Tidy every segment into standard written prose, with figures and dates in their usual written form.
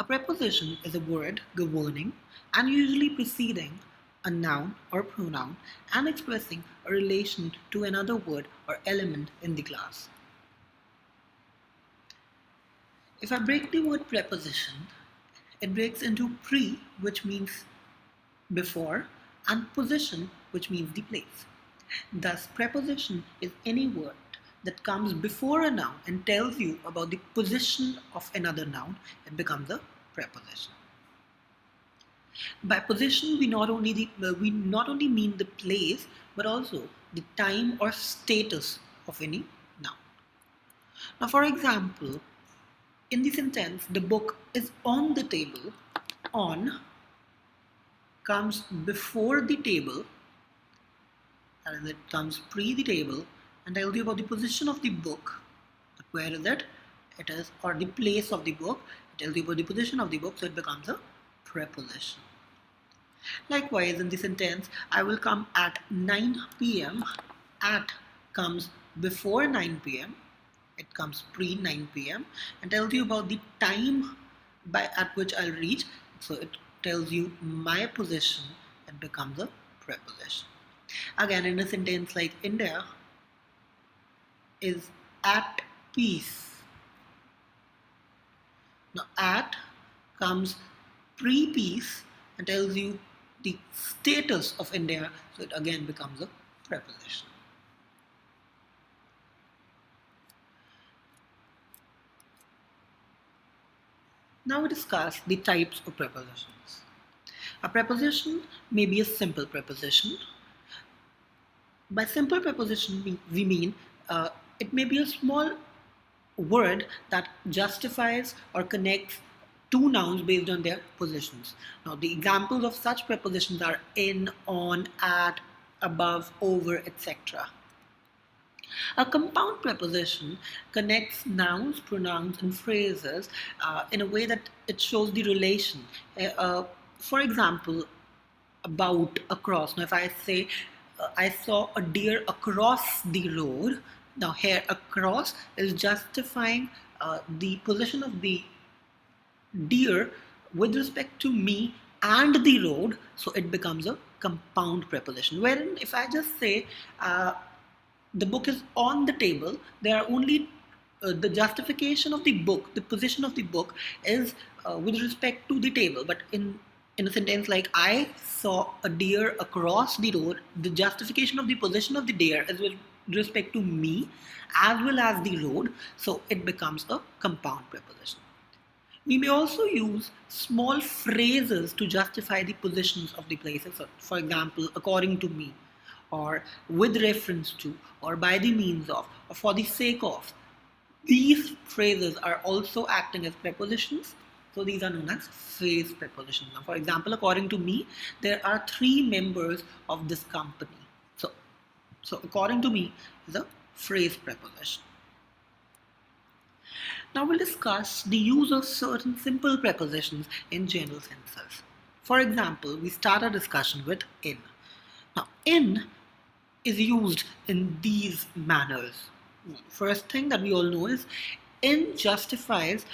preposition is a word governing and usually preceding a noun or pronoun and expressing a relation to another word or element in the class. If I break the word preposition, it breaks into pre, which means before, and position, which means the place. Thus, preposition is any word that comes before a noun and tells you about the position of another noun. It becomes a preposition. By position, we not only mean the place, but also the time or status of any noun. Now, for example, in the sentence, the book is on the table. On comes before the table, and it comes pre the table, and tells you about the position of the book. Where is it? It is, or the place of the book. It tells you about the position of the book, so it becomes a preposition. Likewise, in the sentence, I will come at 9 p.m. At comes before 9 p.m. It comes pre 9 p.m. and tells you about the time at which I'll reach. So it tells you my position. It becomes a preposition. Again, in a sentence like India is at peace. Now, at comes pre-peace and tells you the status of India. So it again becomes a preposition. Now we discuss the types of prepositions. A preposition may be a simple preposition. By simple preposition, we mean it may be a small word that justifies or connects two nouns based on their positions. Now, the examples of such prepositions are in, on, at, above, over, etc. A compound preposition connects nouns, pronouns, and phrases in a way that it shows the relation. For example, about, across. Now, if I say, I saw a deer across the road, now here across is justifying the position of the deer with respect to me and the road, so it becomes a compound preposition. Wherein if I just say the book is on the table, there are only the justification of the book, the position of the book is with respect to the table. But in a sentence like I saw a deer across the road, the justification of the position of the deer is with respect to me as well as the road, so it becomes a compound preposition. We may also use small phrases to justify the positions of the places. So, for example, according to me, or with reference to, or by the means of, or for the sake of. These phrases are also acting as prepositions. So these are known as phrase prepositions. Now, for example, according to me, there are 3 members of this company. So according to me is a phrase preposition. Now we'll discuss the use of certain simple prepositions in general senses. For example, we start our discussion with in. Now, in is used in these manners. First thing that we all know is in justifies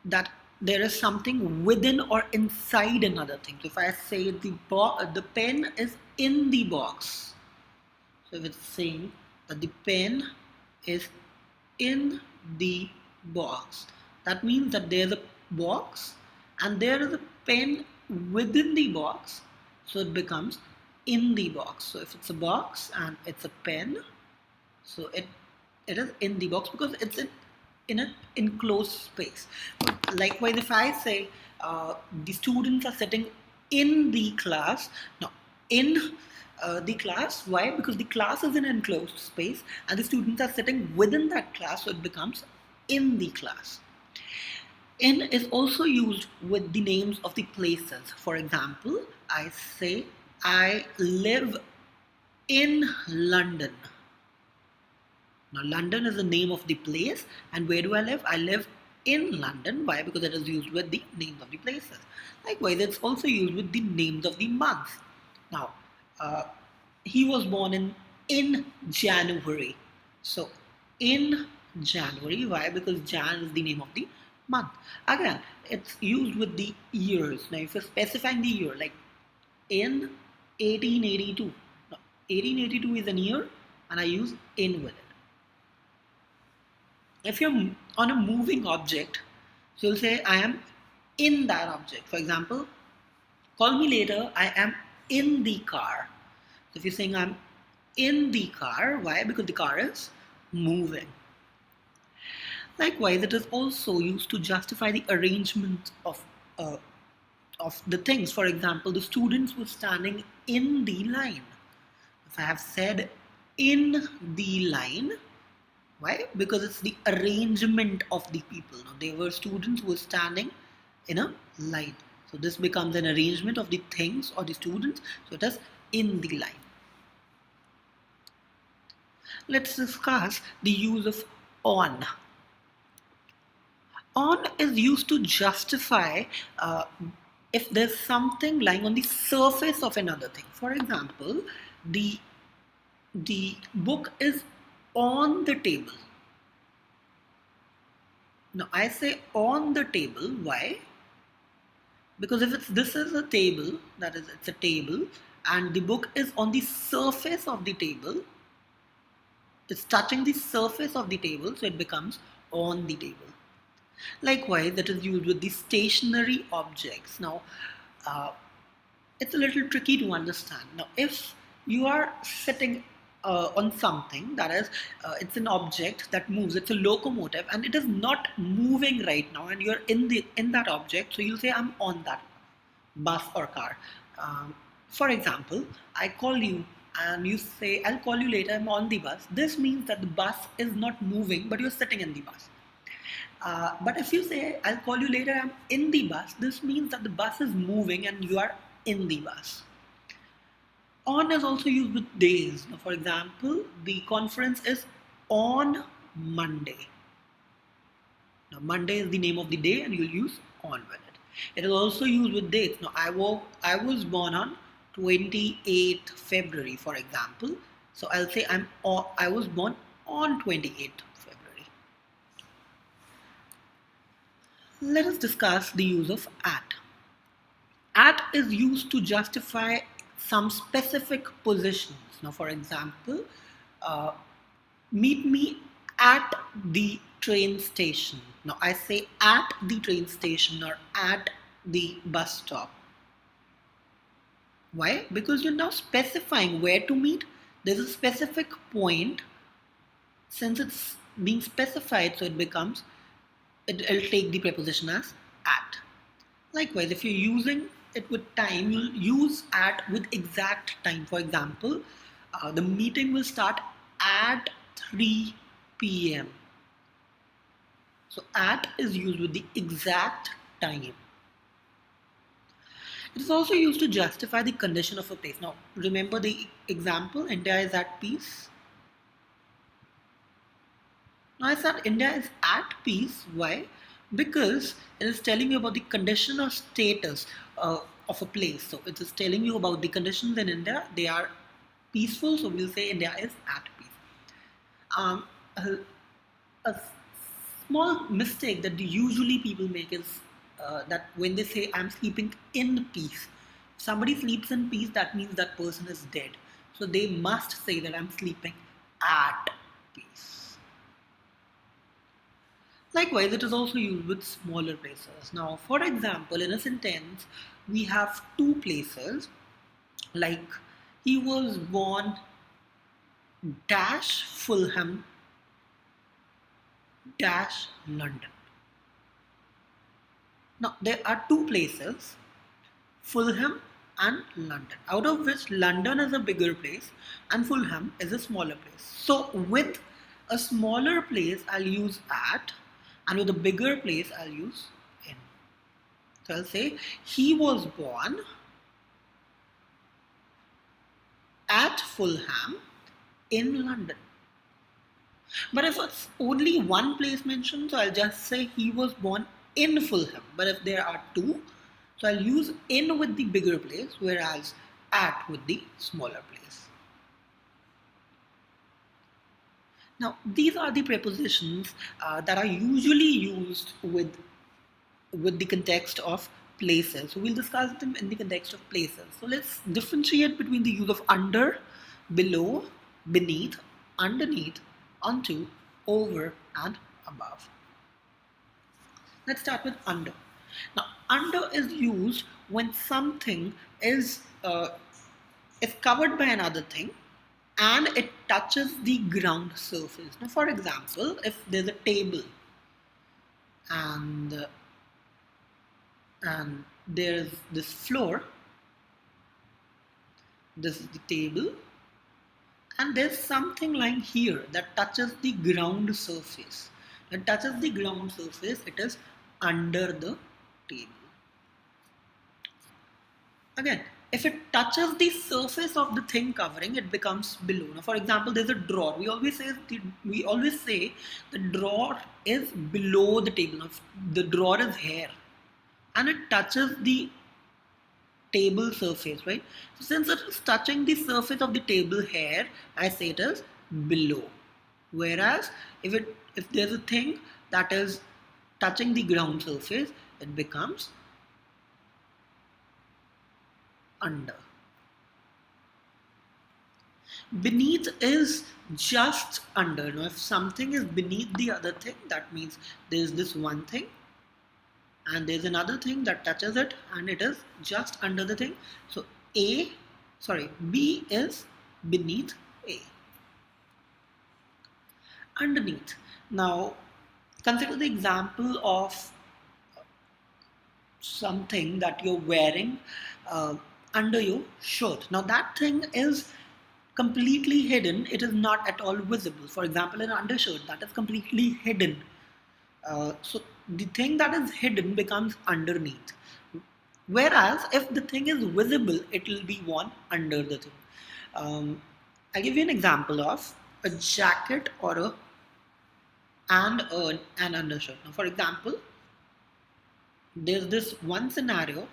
that there is something within or inside another thing. So if I say the pen is in the box, so if it's saying that the pen is in the box, that means that there's a box and there is a pen within the box, so it becomes in the box. So if it's a box and it's a pen, so it is in the box because it's in an enclosed space. Likewise, if I say the students are sitting in the class, now in the class, why? Because the class is in an enclosed space and the students are sitting within that class, so it becomes in the class. In is also used with the names of the places. For example, I say I live in London. Now London is the name of the place, and where do I live? I live in London. Why? Because it is used with the names of the places. Likewise, it's also used with the names of the months. Now, he was born in January. So in January, why? Because Jan is the name of the month. Again, it's used with the years. Now, if you're specifying the year, like in 1882, no, 1882 is an year, and I use in with it. If you're on a moving object, so you'll say I am in that object. For example, call me later, I am in the car. So if you're saying I'm in the car, why? Because the car is moving. Likewise, it is also used to justify the arrangement of the things. For example, the students were standing in the line. If I have said in the line, why? Because it's the arrangement of the people. Now, they were students who were standing in a line. So this becomes an arrangement of the things or the students. So it is in the line. Let's discuss the use of on. On is used to justify if there's something lying on the surface of another thing. For example, the book is on the table. Now I say on the table. Why? Because if this is a table, that is, it's a table, and the book is on the surface of the table, it's touching the surface of the table, so it becomes on the table. Likewise, that is used with the stationary objects. Now, it's a little tricky to understand. Now, if you are sitting on something, that is, it's an object that moves, it's a locomotive, and it is not moving right now, and you're in that object, so you'll say, I'm on that bus or car. For example, I call you, and you say, I'll call you later, I'm on the bus. This means that the bus is not moving, but you're sitting in the bus. But if you say, I'll call you later, I'm in the bus, this means that the bus is moving and you are in the bus. On is also used with days. Now, for example, the conference is on Monday. Now, Monday is the name of the day and you'll use on with it. It is also used with dates. Now, I was born on 28th February, for example. So I'll say I was born on 28th. Let us discuss the use of at. At is used to justify some specific positions. Now, for example, meet me at the train station. Now, I say at the train station or at the bus stop. Why? Because you're now specifying where to meet. There's a specific point. Since it's being specified, so it becomes it'll take the preposition as at. Likewise, if you're using it with time, you'll use at with exact time. For example, the meeting will start at 3 p.m. So at is used with the exact time. It is also used to justify the condition of a place. Now, remember the example, India is at peace. Now, I said India is at peace. Why? Because it is telling you about the condition or status of a place. So it is telling you about the conditions in India. They are peaceful. So we'll say India is at peace. A small mistake that usually people make is that when they say I'm sleeping in peace, if somebody sleeps in peace, that means that person is dead. So they must say that I'm sleeping at peace. Likewise, it is also used with smaller places. Now, for example, in a sentence, we have two places, like he was born dash Fulham dash London. Now, there are two places, Fulham and London, out of which London is a bigger place and Fulham is a smaller place. So, with a smaller place, I'll use at, and with a bigger place, I'll use in. So I'll say, he was born at Fulham in London. But if it's only one place mentioned, so I'll just say he was born in Fulham. But if there are two, so I'll use in with the bigger place, whereas at with the smaller place. Now, these are the prepositions that are usually used with with the context of places. So we'll discuss them in the context of places. So let's differentiate between the use of under, below, beneath, underneath, onto, over, and above. Let's start with under. Now, under is used when something is covered by another thing and it touches the ground surface. Now, for example, if there's a table and there's this floor, this is the table, and there's something lying here that touches the ground surface. It touches the ground surface, it is under the table. Again, if it touches the surface of the thing covering, it becomes below. Now, for example, there's a drawer. We always say the drawer is below the table. Now, the drawer is here, and it touches the table surface, right? So since it is touching the surface of the table here, I say it is below. Whereas if there's a thing that is touching the ground surface, it becomes under. Beneath is just under. Now, if something is beneath the other thing, that means there's this one thing and there's another thing that touches it and it is just under the thing. So B is beneath A. Underneath. Now, consider the example of something that you're wearing under your shirt. Now, that thing is completely hidden. It is not at all visible. For example, an undershirt that is completely hidden. So the thing that is hidden becomes underneath. Whereas if the thing is visible, it will be worn under the thing. I'll give you an example of a jacket or an undershirt. Now, for example, there's this one scenario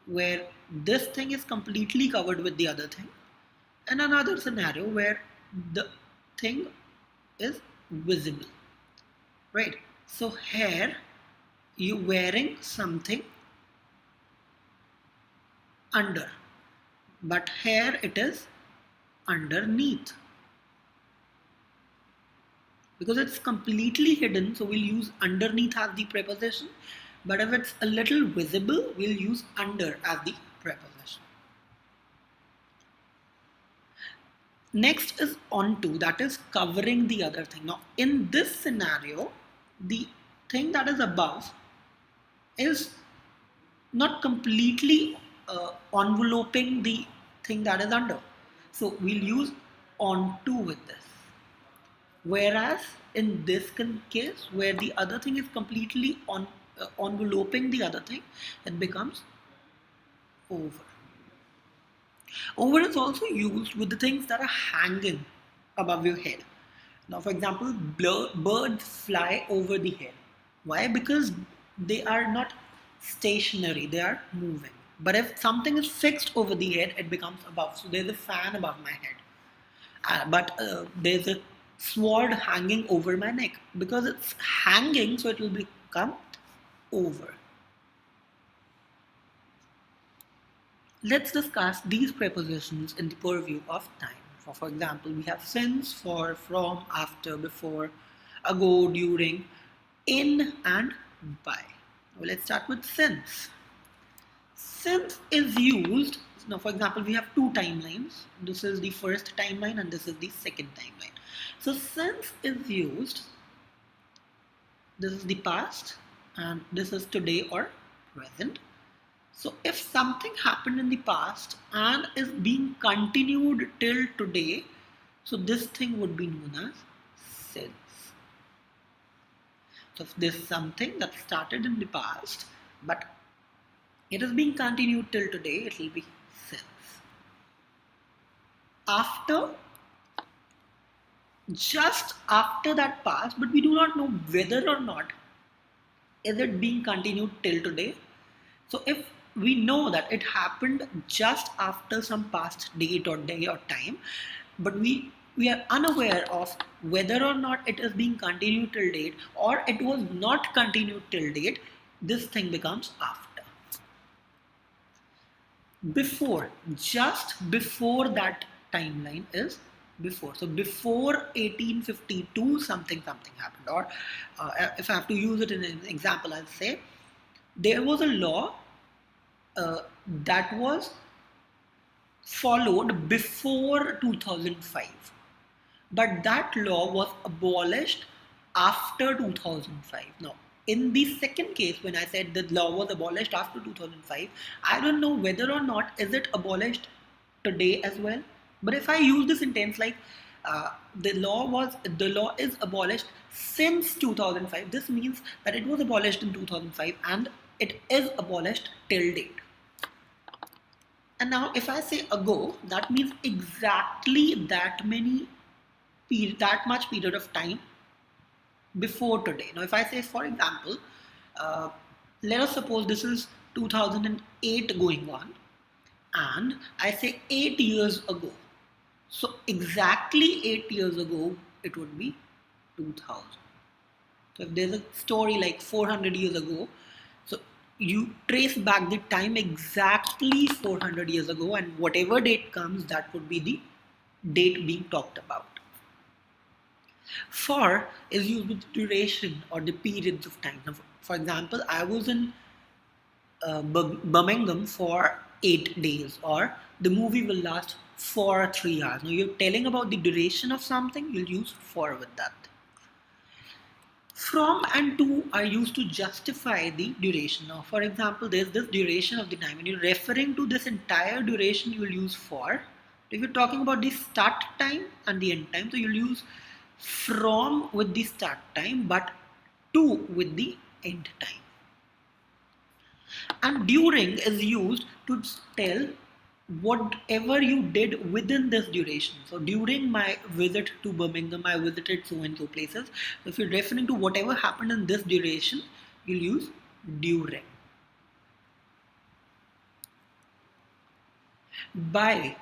where this thing is completely covered with the other thing, and another scenario where the thing is visible, right? So here you're wearing something under, but here it is underneath. Because it's completely hidden, so we'll use underneath as the preposition. But if it's a little visible, we'll use under as the preposition. Next is onto, that is covering the other thing. Now, in this scenario, the thing that is above is not completely enveloping the thing that is under. So we'll use onto with this. Whereas in this case, where the other thing is completely enveloping the other thing, it becomes over. Over is also used with the things that are hanging above your head. Now, for example, birds fly over the head. Why? Because they are not stationary, they are moving. But if something is fixed over the head, it becomes above. So there's a fan above my head. But there's a sword hanging over my neck. Because it's hanging, so it will become over. Let's discuss these prepositions in the purview of time. For example, we have since, for, from, after, before, ago, during, in, and by. Now let's start with since. Since is used, now for example, we have two timelines. This is the first timeline and this is the second timeline. So since is used, this is the past and this is today or present. So if something happened in the past and is being continued till today, so this thing would be known as since. So if there's something that started in the past, but it is being continued till today, it will be since. After, just after that past, but we do not know whether or not is it being continued till today. So if we know that it happened just after some past date or day or time, but we are unaware of whether or not it is being continued till date or it was not continued till date, this thing becomes after. Before, just before that timeline is before. So before 1852 something happened, or if I have to use it in an example, I'll say there was a law that was followed before 2005, but that law was abolished after 2005. Now, in the second case, when I said the law was abolished after 2005, I don't know whether or not is it abolished today as well. But if I use the sentence like the law is abolished since 2005, this means that it was abolished in 2005 and it is abolished till date. And now if I say ago, that means exactly that much period of time before today. Now if I say, for example, let us suppose this is 2008 going on, and I say 8 years ago. So exactly 8 years ago, it would be 2000. So if there's a story like 400 years ago, so you trace back the time exactly 400 years ago, and whatever date comes, that would be the date being talked about. For is used with duration or the periods of time. Now, for example, I was in Birmingham for 8 days, or the movie will last for 3 hours. Now you're telling about the duration of something, you'll use for with that. From and to are used to justify the duration. Now, for example, there's this duration of the time. When you're referring to this entire duration, you'll use for. If you're talking about the start time and the end time, so you'll use from with the start time, but to with the end time. And during is used to tell whatever you did within this duration. So during my visit to Birmingham, I visited so and so places. So if you're referring to whatever happened in this duration, you'll use during. By.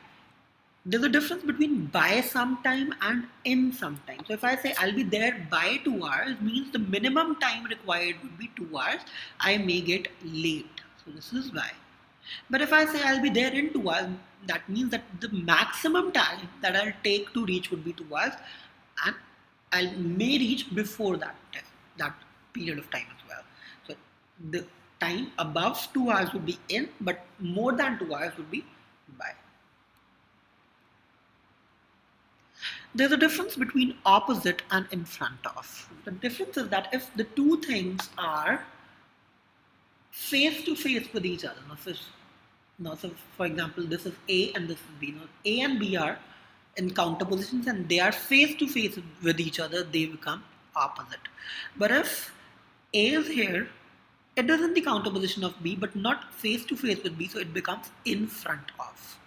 There's a difference between by some time and in some time. So if I say I'll be there by 2 hours, means the minimum time required would be 2 hours. I may get late. So this is why. But if I say I'll be there in 2 hours, that means that the maximum time that I'll take to reach would be 2 hours, and I may reach before that period of time as well. So the time above 2 hours would be in, but more than 2 hours would be by. There's a difference between opposite and in front of. The difference is that if the two things are face to face with each other. So for example, this is A and this is B. Now, A and B are in counter positions and they are face to face with each other, they become opposite. But if A is here, it is in the counter position of B, but not face to face with B, so it becomes in front of.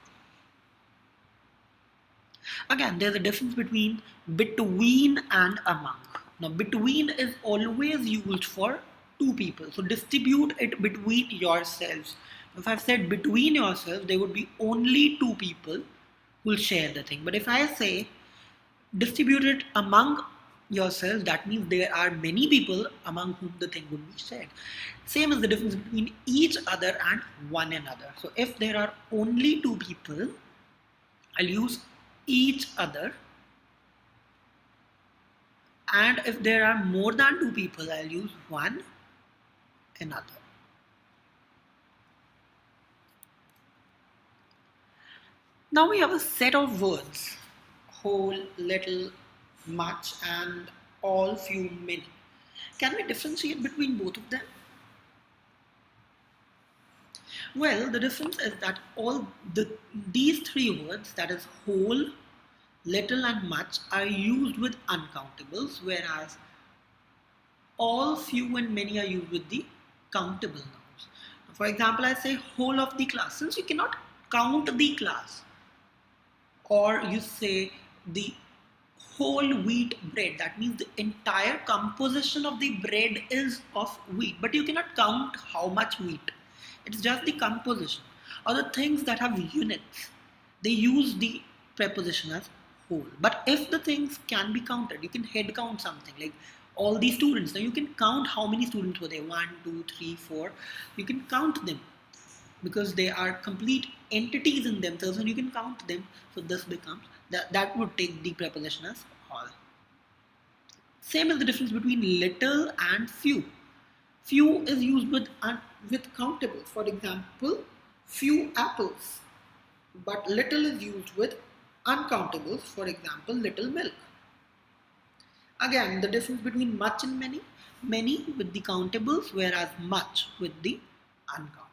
Again, there's a difference between between and among. Now, between is always used for two people. So distribute it between yourselves. If I've said between yourselves, there would be only two people who will share the thing. But if I say distribute it among yourselves, that means there are many people among whom the thing would be shared. Same as the difference between each other and one another. So if there are only two people, I'll use each other. And if there are more than two people, I'll use one another. Now we have a set of words: whole, little, much, and all, few, many. Can we differentiate between both of them? Well, the difference is that these three words, that is whole, little, and much, are used with uncountables, whereas all, few, and many are used with the countable nouns. For example, I say whole of the class. Since you cannot count the class, or you say the whole wheat bread, that means the entire composition of the bread is of wheat, but you cannot count how much wheat. It's just the composition. Or the things that have units, they use the preposition as whole. But if the things can be counted, you can head count something like all these students. Now you can count how many students were there, 1, 2, 3, 4. You can count them because they are complete entities in themselves and you can count them. So this becomes, that would take the preposition as all. Same as the difference between little and few. Few is used with countables. For example, few apples. But little is used with uncountables. For example, little milk. Again, the difference between much and many. Many with the countables, whereas much with the uncountables.